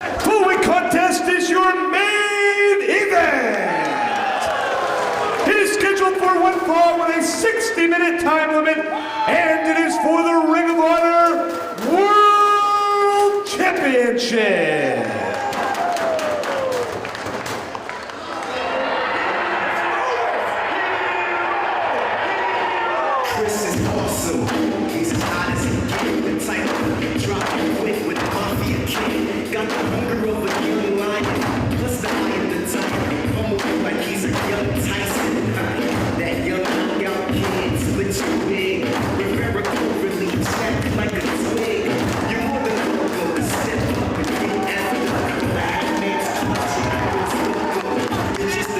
Following contest is your main event. It is scheduled for one fall with a 60-minute time limit, and it is for the Ring of Honor World Championship. Chris is awesome. He's as hot as he can. The type of drop quick with coffee and cake. Got the hunger of a young lion. Plus the eye of the tiger. Almost like he's a young Tyson. That young knockout kid split your wing. Remember overly checked like a twig. You're more than welcome to step up and get after the black man's touch. You're just a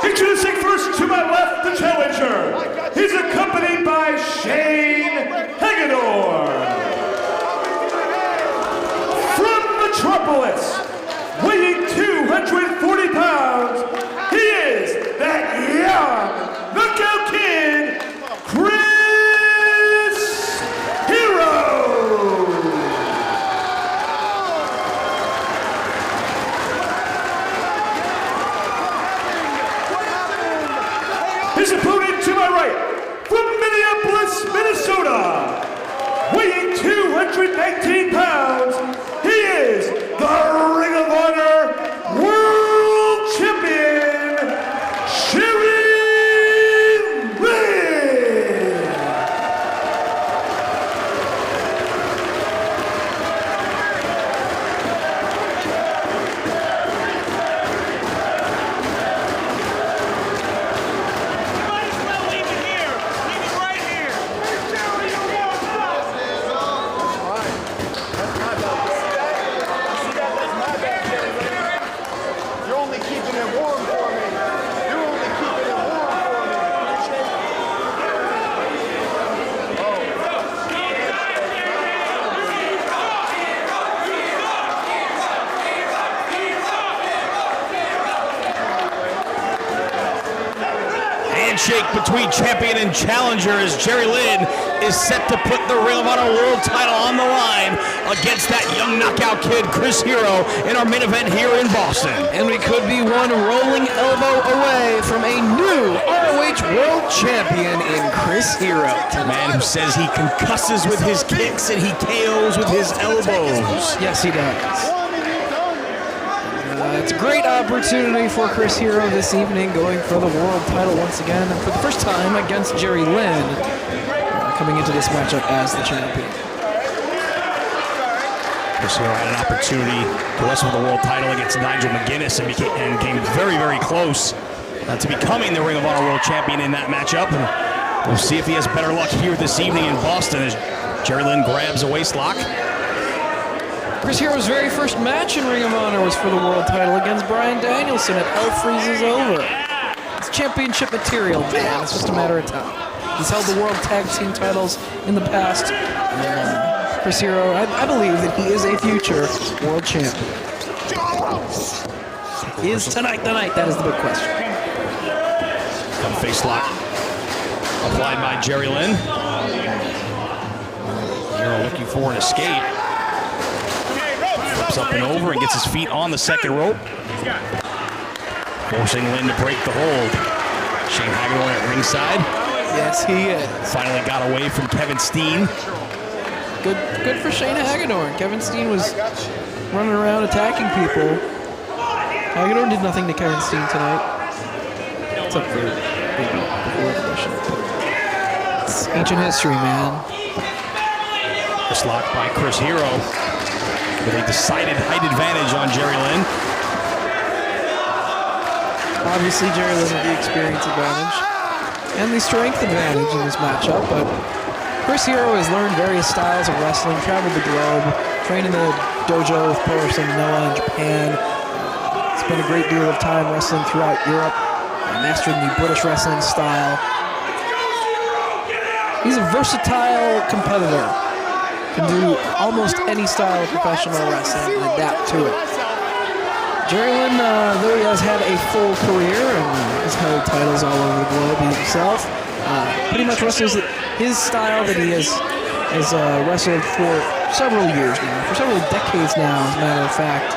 Introducing first to my left, the challenger. He's accompanied by Shane Hagedorn. From Metropolis, weighing 240 pounds, he is that young knockout kid, Chris Hero. His opponent to my right, from Minneapolis, Minnesota, weighing 219 pounds, he is the Ring of Honor World Champion, Lynn. Handshake between champion and challenger as Jerry Lynn is set to put the Ring of Honor World title on the line against that young knockout kid, Chris Hero, in our main event here in Boston. And we could be one rolling elbow away from a new ROH World Champion in Chris Hero. The man who says he concusses with his kicks and he KOs with his elbows. Yes, he does. It's a great opportunity for Chris Hero this evening, going for the world title once again, and for the first time against Jerry Lynn, coming into this matchup as the champion. Chris Hero had an opportunity to wrestle for the world title against Nigel McGuinness and came very, very close to becoming the Ring of Honor World Champion in that matchup. And we'll see if he has better luck here this evening in Boston as Jerry Lynn grabs a waistlock. Chris Hero's very first match in Ring of Honor was for the world title against Bryan Danielson at Hell Freezes Over. It's championship material, man. It's just a matter of time. He's held the World Tag Team titles in the past. And Chris Hero, I believe that he is a future world champion. Is tonight the night? That is the big question. Come face lock applied by Jerry Lynn. Hero looking for an escape. Flips up and over and gets his feet on the second rope. Forcing Lynn to break the hold. Shane Hagedorn at ringside. Yes, he is. Finally got away from Kevin Steen. Good for Shane Hagedorn. Kevin Steen was running around attacking people. Hagedorn did nothing to Kevin Steen tonight. It's up for it's ancient history, man. First lock by Chris Hero with a decided height advantage on Jerry Lynn. Obviously, Jerry Lynn with the experience advantage and the strength advantage in this matchup, but Chris Hero has learned various styles of wrestling, traveled the globe, trained in the dojo with Person Noah in Japan, spent a great deal of time wrestling throughout Europe, mastering the British wrestling style. He's a versatile competitor. Can do almost any style of professional wrestling and adapt to it. Jerry Lynn, though he has had a full career and has held titles all over the globe himself, pretty much wrestles his style that he has wrestled for several years now, for several decades now, as a matter of fact.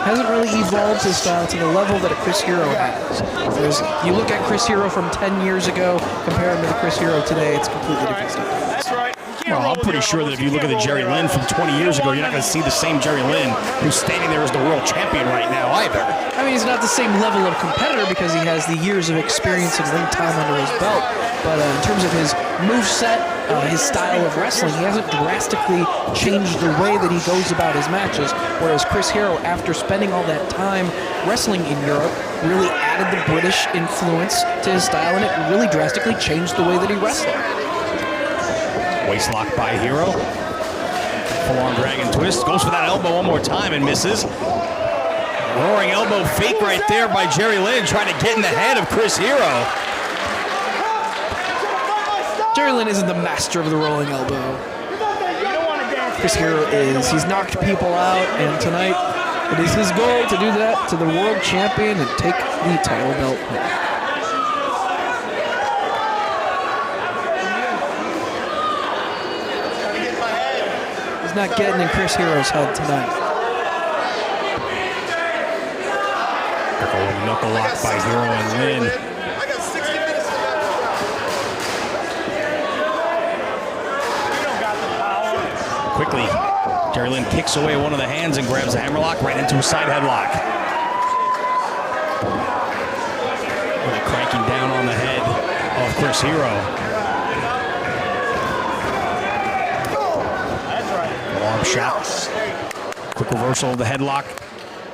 Hasn't really evolved his style to the level that a Chris Hero has. Whereas you look at Chris Hero from 10 years ago, compare him to the Chris Hero today, it's completely different style. That's right. Well, I'm pretty sure that if you look at the Jerry Lynn from 20 years ago, you're not going to see the same Jerry Lynn who's standing there as the world champion right now either. I mean, he's not the same level of competitor because he has the years of experience and ring time under his belt. But in terms of his moveset, his style of wrestling, he hasn't drastically changed the way that he goes about his matches. Whereas Chris Hero, after spending all that time wrestling in Europe, really added the British influence to his style, and it really drastically changed the way that he wrestled. Waistlock by Hero. Full-on dragon twist. Goes for that elbow one more time and misses. Roaring elbow fake right there by Jerry Lynn, trying to get in the head of Chris Hero. Jerry Lynn isn't the master of the rolling elbow. Chris Hero is. He's knocked people out, and tonight it is his goal to do that to the world champion and take the title belt home. He's not getting in Chris Hero's head tonight. Knuckle lock by Hero and Lynn. Quickly, Jerry Lynn kicks away one of the hands and grabs the hammerlock right into a side headlock. Really cranking down on the head of Chris Hero. Arm shot. Quick reversal of the headlock.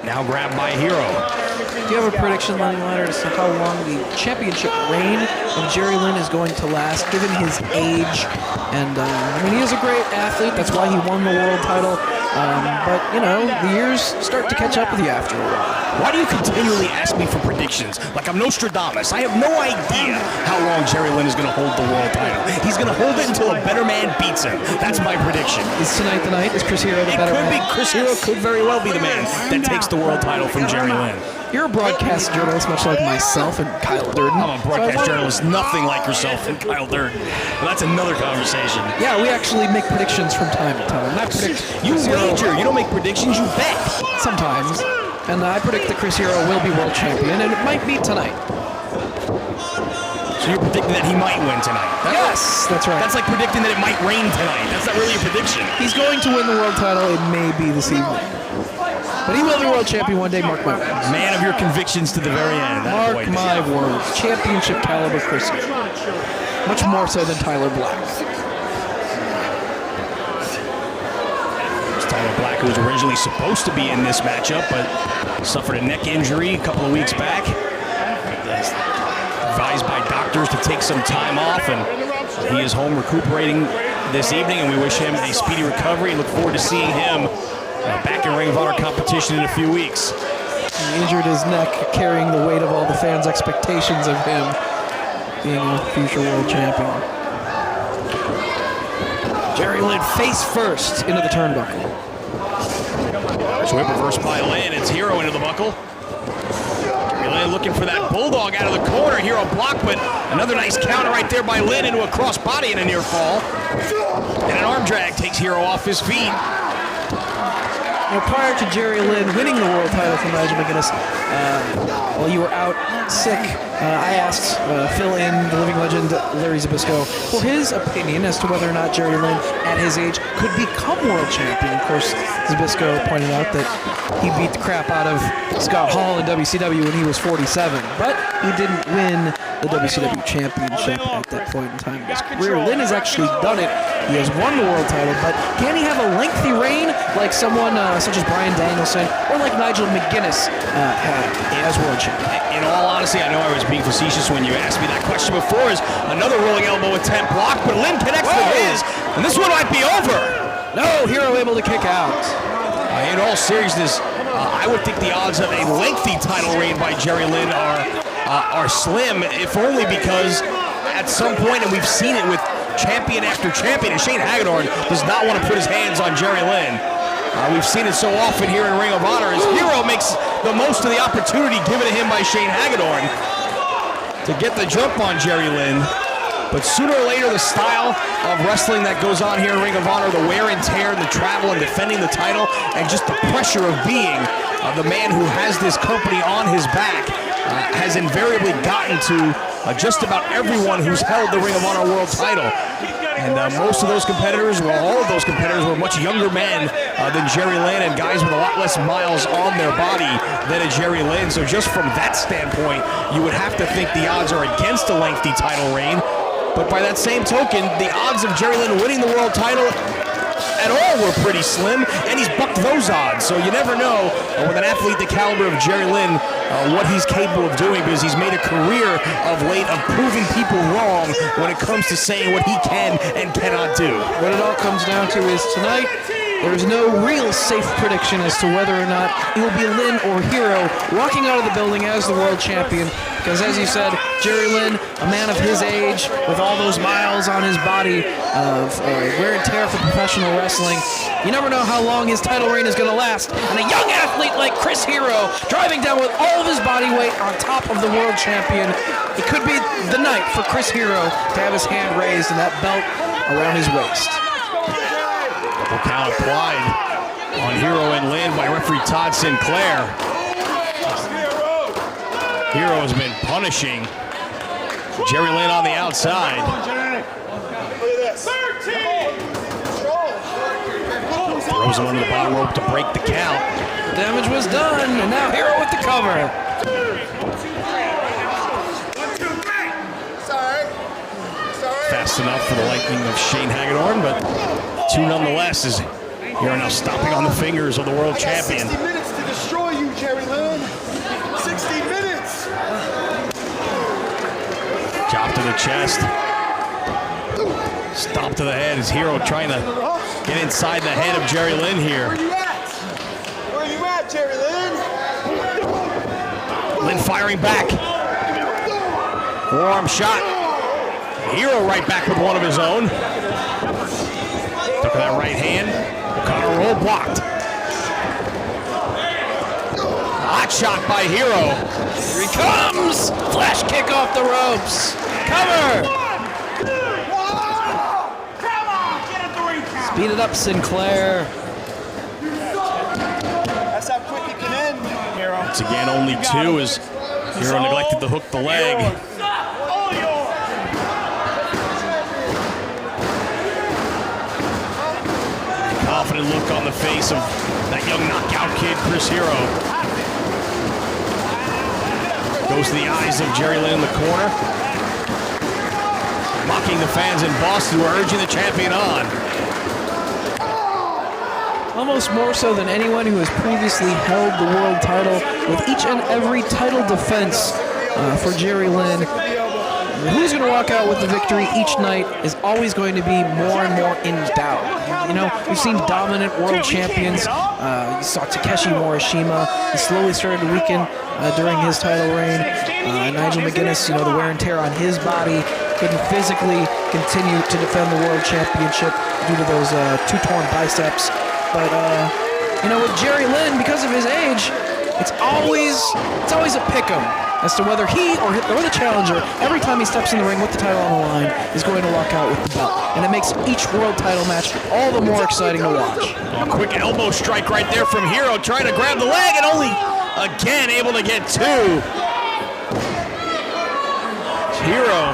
Now grabbed by Hero. Do you have a prediction, Lenny Leonard, as to how long the championship reign of Jerry Lynn is going to last, given his age? And, I mean, he is a great athlete. That's why he won the world title. But, you know, the years start to catch up with you after a while. Why do you continually ask me for predictions? Like I'm Nostradamus. I have no idea how long Jerry Lynn is going to hold the world title. He's going to hold it until a better man beats him. That's my prediction. Is tonight the night? Is Chris Hero the better man? It could be. Chris Hero could very well be the man that takes the world title from Jerry Lynn. You're a broadcast journalist, much like myself and Kyle Durden. I'm a broadcast journalist, nothing like yourself and Kyle Durden. Well, that's another conversation. Yeah, we actually make predictions from time to time. I predict You wager. You don't make predictions, you bet. sometimes. And I predict that Chris Hero will be world champion, and it might be tonight. So you're predicting that he might win tonight? Yes, that's right. That's like predicting that it might rain tonight. That's not really a prediction. He's going to win the world title. It may be this evening. But he will be world champion one day, mark my words. Man of your convictions to the very end. Mark my words. Championship caliber Chris Hero. Much more so than Tyler Black. It's time who was originally supposed to be in this matchup, but suffered a neck injury a couple of weeks back. Advised by doctors to take some time off, and he is home recuperating this evening, and we wish him a speedy recovery and look forward to seeing him back in Ring of Honor competition in a few weeks. He injured his neck, carrying the weight of all the fans' expectations of him being a future world champion. Jerry Lynn face first into the turnbuckle. There's a whip reverse by Lynn. It's Hero into the buckle. Jerry Lynn looking for that bulldog out of the corner. Hero block, but another nice counter right there by Lynn into a cross body and a near fall. And an arm drag takes Hero off his feet. Now, prior to Jerry Lynn winning the world title from Nigel McGuinness, while you were out sick, I asked Phil in, the living legend Larry Zbyszko, for his opinion as to whether or not Jerry Lynn, at his age, could become world champion. Of course, Zbyszko pointed out that he beat the crap out of Scott Hall in WCW when he was 47, but he didn't win the WCW championship at that point in time in his career. Lynn has actually done it. He has won the world title, but can he have a lengthy reign like someone such as Bryan Danielson or like Nigel McGuinness had as world champion? In all honesty, I know I was being facetious when you asked me that question before. Is another rolling elbow attempt blocked, but Lynn connects with his, and this one might be over. No, Hero able to kick out. In all seriousness, I would think the odds of a lengthy title reign by Jerry Lynn are slim, if only because at some point, and we've seen it with champion after champion, and Shane Hagedorn does not want to put his hands on Jerry Lynn. We've seen it so often here in Ring of Honor as Hero makes the most of the opportunity given to him by Shane Hagedorn to get the jump on Jerry Lynn. But sooner or later, the style of wrestling that goes on here in Ring of Honor, the wear and tear and the travel and defending the title, and just the pressure of being the man who has this company on his back, has invariably gotten to just about everyone who's held the Ring of Honor world title. And most of those competitors, well, all of those competitors were much younger men than Jerry Lynn, and guys with a lot less miles on their body than a Jerry Lynn. So just from that standpoint, you would have to think the odds are against a lengthy title reign. But by that same token, the odds of Jerry Lynn winning the world title at all were pretty slim, and he's bucked those odds. So you never know with an athlete the caliber of Jerry Lynn what he's capable of doing, because he's made a career of late of proving people wrong when it comes to saying what he can and cannot do. What it all comes down to is tonight, there's no real safe prediction as to whether or not it will be Lynn or Hero walking out of the building as the world champion. Because as you said, Jerry Lynn, a man of his age, with all those miles on his body of wear and tear for professional wrestling, you never know how long his title reign is going to last. And a young athlete like Chris Hero, driving down with all of his body weight on top of the world champion, it could be the night for Chris Hero to have his hand raised and that belt around his waist. Double count applied on Hero and Lynn by referee Todd Sinclair. Hero has been punishing Jerry Lynn on the outside. Throws him under the bottom rope to break the count. Damage was done, and now Hero with the cover. Fast enough for the liking of Shane Hagedorn, but two nonetheless as Hero now stomping on the fingers of the world champion. 60 minutes to destroy you, Jerry Lynn. 60 minutes. Chop to the chest. Stomp to the head as Hero trying to get inside the head of Jerry Lynn here. Where you at? Where you at, Jerry Lynn? Lynn firing back. Forearm shot. Hero right back with one of his own. Took that right hand. O'Connor roll blocked. Hot shot by Hero. Here he comes! Flash kick off the ropes. Cover! Speed it up, Sinclair. That's how quick it can end, Hero. Once again, only two as Hero neglected to hook the leg. Confident look on the face of that young knockout kid, Chris Hero. Goes to the eyes of Jerry Lynn in the corner. Mocking the fans in Boston who are urging the champion on. almost more so than anyone who has previously held the world title, with each and every title defense for Jerry Lynn. Who's going to walk out with the victory each night is always going to be more and more in doubt. You know, we've seen dominant world champions. You saw Takeshi Morishima. He slowly started to weaken during his title reign. Nigel McGuinness, you know, the wear and tear on his body, couldn't physically continue to defend the world championship due to those two torn biceps. But, you know, with Jerry Lynn, because of his age, it's always a pick-em as to whether he or the challenger, every time he steps in the ring with the title on the line, is going to walk out with the belt. And it makes each world title match all the more exciting to watch. A quick elbow strike right there from Hero, trying to grab the leg and only, again, able to get two. Hero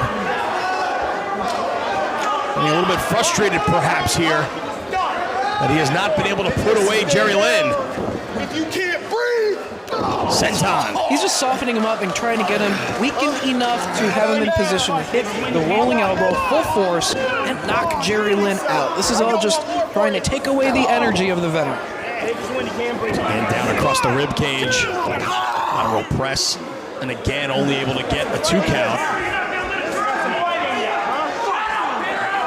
getting a little bit frustrated perhaps here that he has not been able to put away Jerry Lynn. If you can't breathe, Senton. He's just softening him up and trying to get him weakened enough to have him in position to hit the rolling elbow full force and knock Jerry Lynn out. This is all just trying to take away the energy of the veteran. And down across the rib cage. Lateral press. And again, only able to get a 2 count.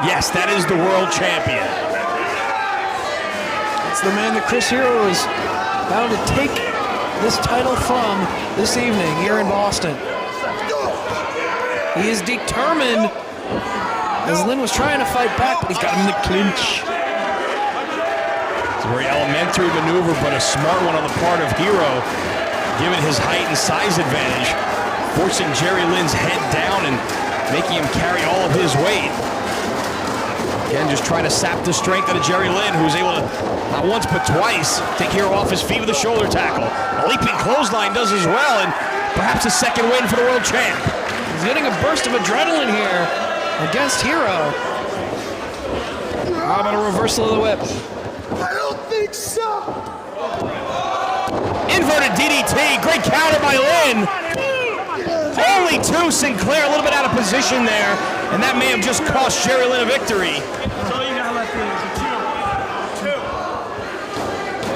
Yes, that is the world champion. It's the man that Chris Hero is bound to take this title from this evening here in Boston. He is determined, as Lynn was trying to fight back, but he's got him in the clinch. It's a very elementary maneuver, but a smart one on the part of Hero, given his height and size advantage, forcing Jerry Lynn's head down and making him carry all of his weight. Again, just trying to sap the strength out of Jerry Lynn, who's able to, not once but twice, take Hero off his feet with a shoulder tackle. A leaping clothesline does as well, and perhaps a second win for the world champ. He's getting a burst of adrenaline here against Hero. How about a reversal of the whip? I don't think so. Inverted DDT, great counter by Lynn. Only 2, Sinclair a little bit out of position there, and that may have just cost Jerry Lynn a victory.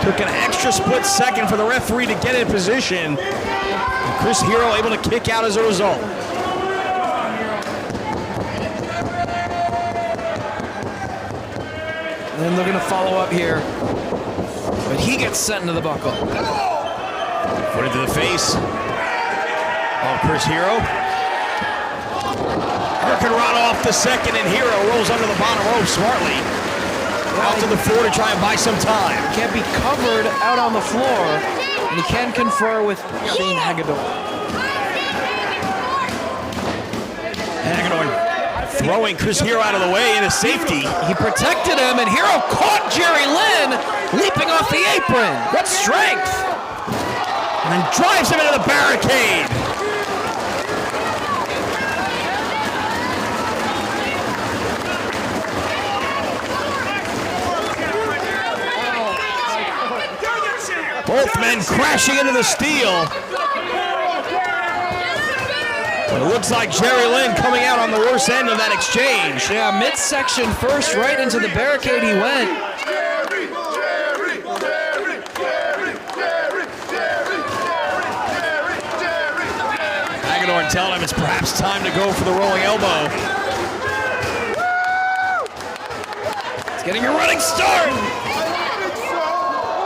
Took an extra split second for the referee to get in position. And Chris Hero able to kick out as a result. And then they're going to follow up here. But he gets sent into the buckle. Foot into the face. Oh, Chris Hero. Hurricanrana off the second, and Hero rolls under the bottom rope smartly. Out to the floor to try and buy some time. Can't be covered out on the floor, and he can confer with Shane Hagedorn. Hagedorn throwing Chris Hero out of the way into safety. He protected him, and Hero caught Jerry Lynn leaping off the apron. What strength! And drives him into the barricade. Both men crashing into the steel. But it looks like Jerry Lynn coming out on the worst end of that exchange. Yeah, midsection first, right into the barricade he went. Hagedorn telling him it's perhaps time to go for the rolling elbow. It's getting a running start.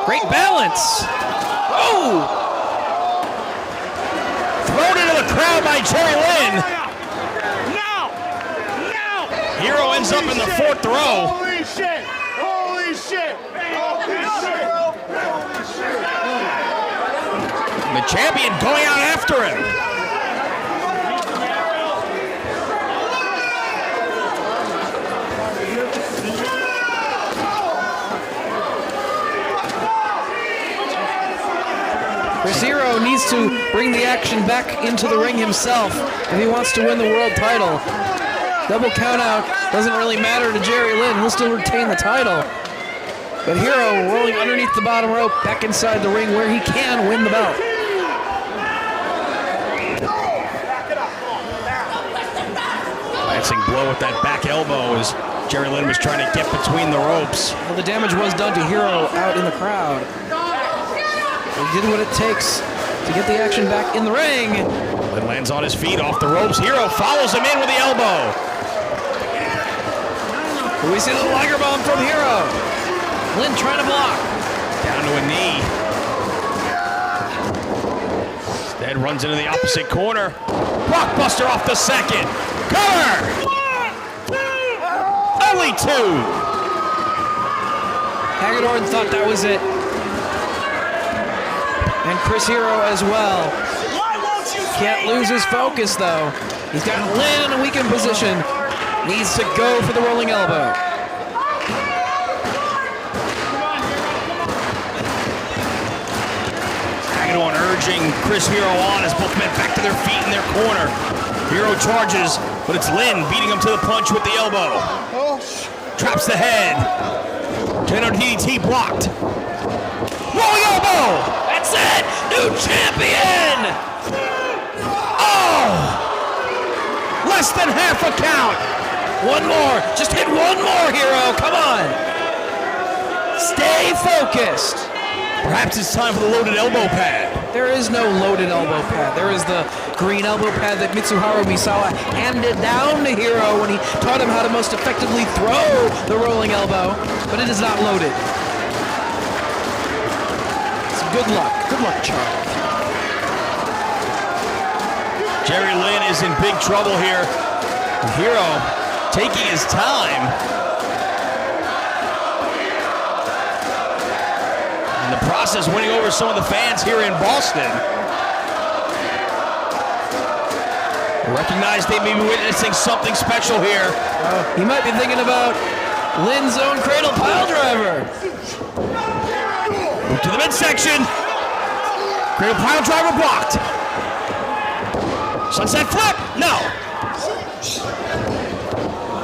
Great balance. Oh! Thrown into the crowd by Jerry Lynn. Hero ends up in the 4th row. Holy shit! Holy shit! Holy shit! Holy shit! And the champion going out after him. Chris Hero needs to bring the action back into the ring himself if he wants to win the world title. Double countout doesn't really matter to Jerry Lynn. He'll still retain the title. But Hero rolling underneath the bottom rope back inside the ring where he can win the belt. glancing blow with that back elbow as Jerry Lynn was trying to get between the ropes. Well, the damage was done to Hero out in the crowd. He did what it takes to get the action back in the ring. Lynn lands on his feet off the ropes. Hero follows him in with the elbow. We see the Liger Bomb from Hero. Lynn trying to block. Down to a knee. Instead runs into the opposite corner. Blockbuster off the second. Cover! Only two. Hagedorn thought that was it. And Chris Hero as well. Can't lose his focus though. He's got Lynn in a weakened position. Needs to go for the rolling elbow. Hagedorn urging Chris Hero on as both men back to their feet in their corner. Hero charges, but it's Lynn beating him to the punch with the elbow. Traps the head. Tornado DDT blocked. Rolling elbow! That's it! New champion! Oh! Less than half a count. One more. Just hit one more, Hero. Come on. Stay focused. Perhaps it's time for the loaded elbow pad. There is no loaded elbow pad. There is the green elbow pad that Mitsuharu Misawa handed down to Hero when he taught him how to most effectively throw the rolling elbow, but it is not loaded. So good luck. Good luck, Charles. Jerry Lynn is in big trouble here. Hero taking his time. In the process, winning over some of the fans here in Boston. Recognize they may be witnessing something special here. He might be thinking about Lynn's own cradle pile driver. Move to the midsection. Cradle pile driver blocked. Sunset flip? No.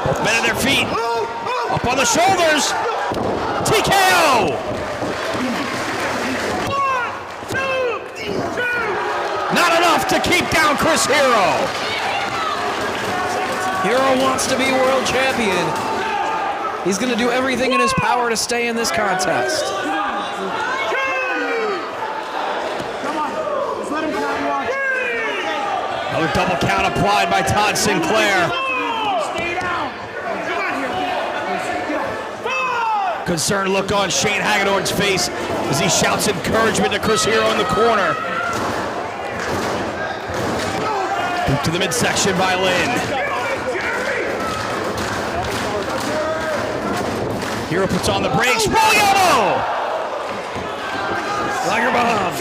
Both men on their feet. Up on the shoulders. TKO. Not enough to keep down Chris Hero. Hero wants to be world champion. He's going to do everything in his power to stay in this contest. Another double count applied by Todd Sinclair. Concerned look on Shane Hagedorn's face as he shouts encouragement to Chris Hero in the corner. Boot to the midsection by Lynn. Hero puts on the brakes. Rolling elbow! Liger Bomb.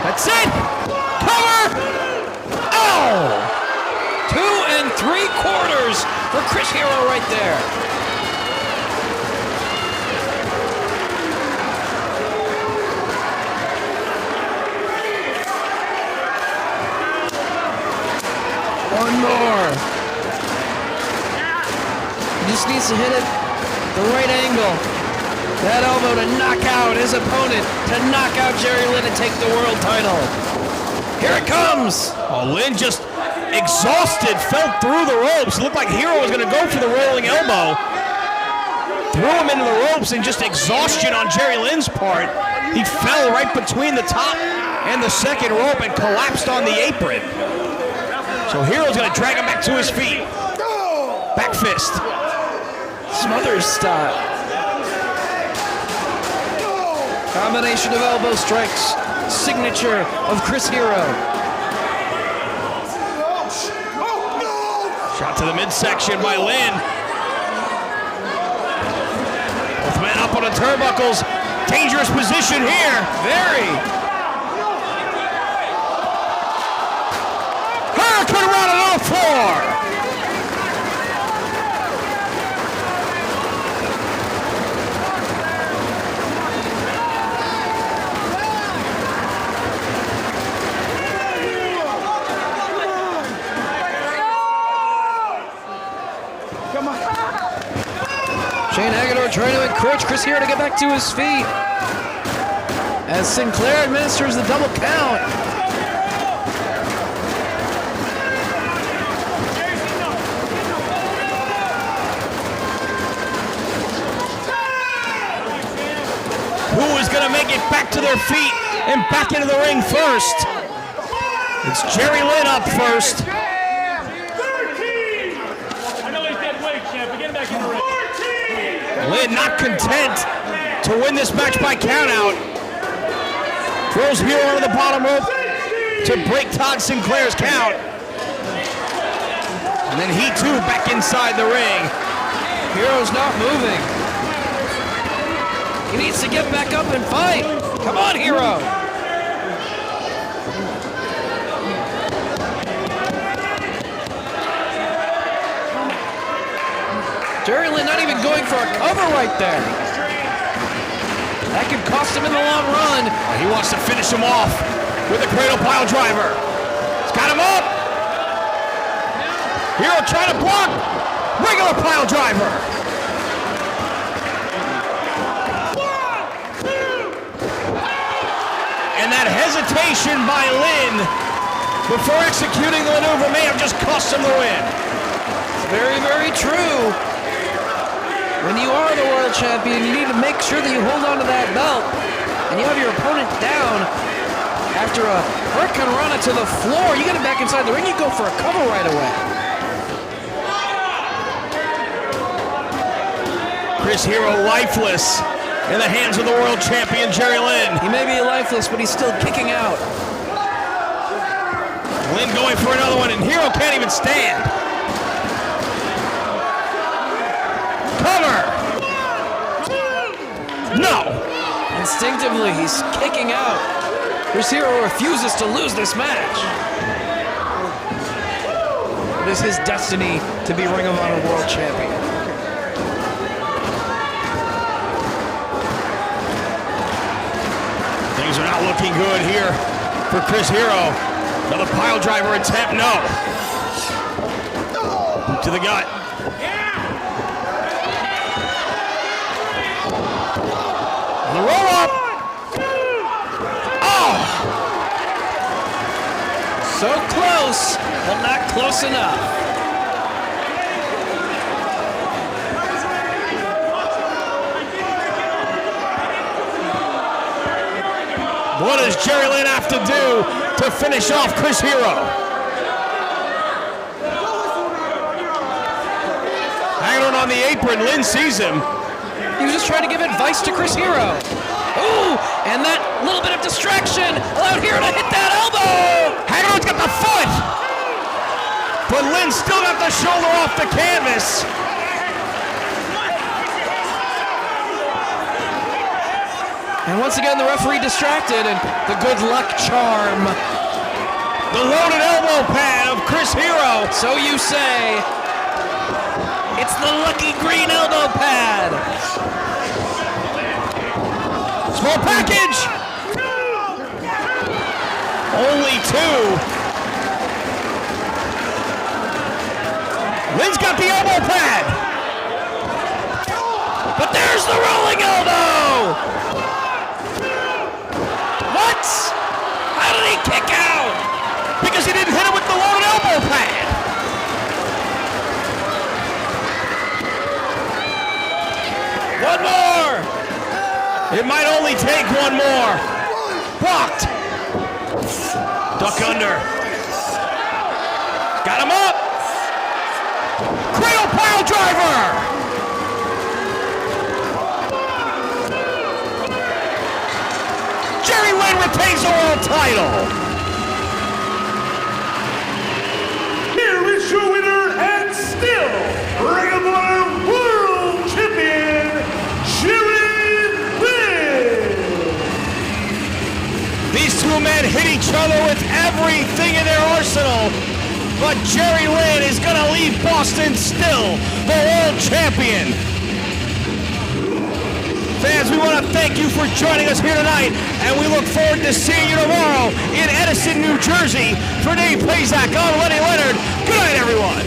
That's it! Cover! Oh! 2 3/4 for Chris Hero right there. One more. He just needs to hit it the right angle. That elbow to knock out his opponent, to knock out Jerry Lynn and take the world title. Here it comes. Oh, Lynn just exhausted, fell through the ropes. It looked like Hero was going to go for the rolling elbow. Threw him into the ropes and just exhaustion on Jerry Lynn's part. He fell right between the top and the second rope and collapsed on the apron. So Hero's going to drag him back to his feet. Back fist. Smothers style. Combination of elbow strikes. Signature of Chris Hero. Shot to the midsection by Lynn. Both men up on the turnbuckles. Dangerous position here. Very. Hurricane Run on all four. Shane Hagedorn trying to encourage Chris Hero to get back to his feet. As Sinclair administers the double count. who is going to make it back to their feet and back into the ring first. It's Jerry Lynn up first. Lynn not content to win this match by countout. Throws Hero onto the bottom rope to break Todd Sinclair's count. And then he too back inside the ring. Hero's not moving. He needs to get back up and fight. Come on, Hero. Jerry Lynn not even going for a cover right there. That could cost him in the long run. He wants to finish him off with a cradle pile driver. He's got him up. Hero trying to block. Regular pile driver. And that hesitation by Lynn before executing the maneuver may have just cost him the win. Very, very true. When you are the world champion, you need to make sure that you hold on to that belt and you have your opponent down. After a hurricane run to the floor, you get him back inside the ring, you go for a cover right away. Chris Hero lifeless in the hands of the world champion, Jerry Lynn. He may be lifeless, but he's still kicking out. Lynn going for another one, and Hero can't even stand. Cover! No! Instinctively, he's kicking out. Chris Hero refuses to lose this match. It is his destiny to be Ring of Honor World Champion. Things are not looking good here for Chris Hero. Another pile driver attempt, no. To the gut. The roll up. Oh! So close, but not close enough. What does Jerry Lynn have to do to finish off Chris Hero? Hanging on the apron, Lynn sees him. He was just trying to give advice to Chris Hero. Ooh, and that little bit of distraction allowed Hero to hit that elbow. Hagger's got the foot, but Lynn still got the shoulder off the canvas. And once again, the referee distracted, and the good luck charm. The loaded elbow pad of Chris Hero. So you say. It's the lucky green elbow pad. Small package. Only two. Lynn's got the elbow pad. But there's the rolling elbow. What? How did he kick out? Because he didn't hit him with the loaded elbow pad. One more. It might only take one more. Blocked. Duck under. Got him up. Cradle pile driver. Jerry Lynn retains the world title. Here is your winner and still Ring of Honor World Champion, Jerry Lynn. These two men hit each other with everything in their arsenal, but Jerry Lynn is going to leave Boston still the world champion. Fans, we want to thank you for joining us here tonight, and we look forward to seeing you tomorrow in Edison, New Jersey. For Dave Pazak, I'm Lenny Leonard. Good night, everyone.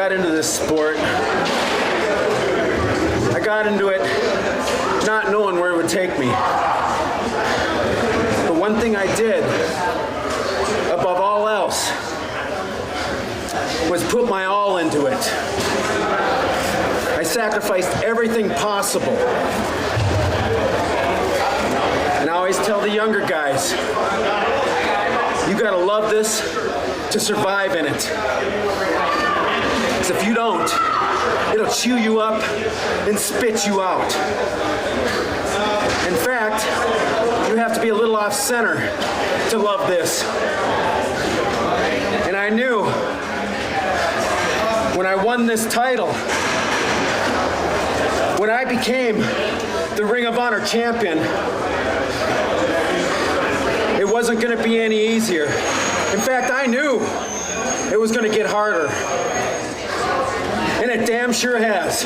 got into this sport, I got into it not knowing where it would take me. But one thing I did, above all else, was put my all into it. I sacrificed everything possible. And I always tell the younger guys, you gotta love this to survive in it. Because if you don't, it'll chew you up and spit you out. In fact, you have to be a little off center to love this. And I knew when I won this title, when I became the Ring of Honor champion, it wasn't going to be any easier. In fact, I knew it was going to get harder. And it damn sure has.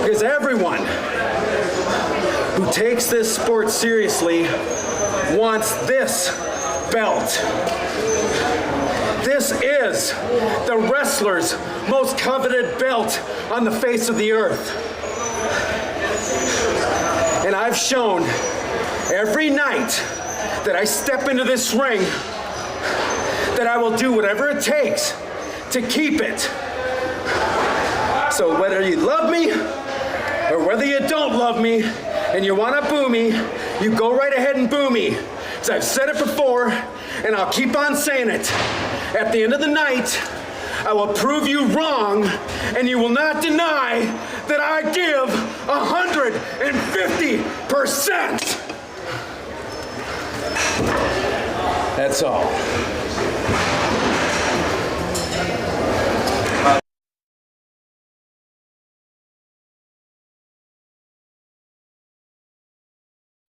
Because everyone who takes this sport seriously wants this belt. This is the wrestler's most coveted belt on the face of the earth. And I've shown every night that I step into this ring that I will do whatever it takes to keep it. So whether you love me or whether you don't love me and you want to boo me, you go right ahead and boo me. Because I've said it before and I'll keep on saying it. At the end of the night, I will prove you wrong and you will not deny that I give 150%. That's all.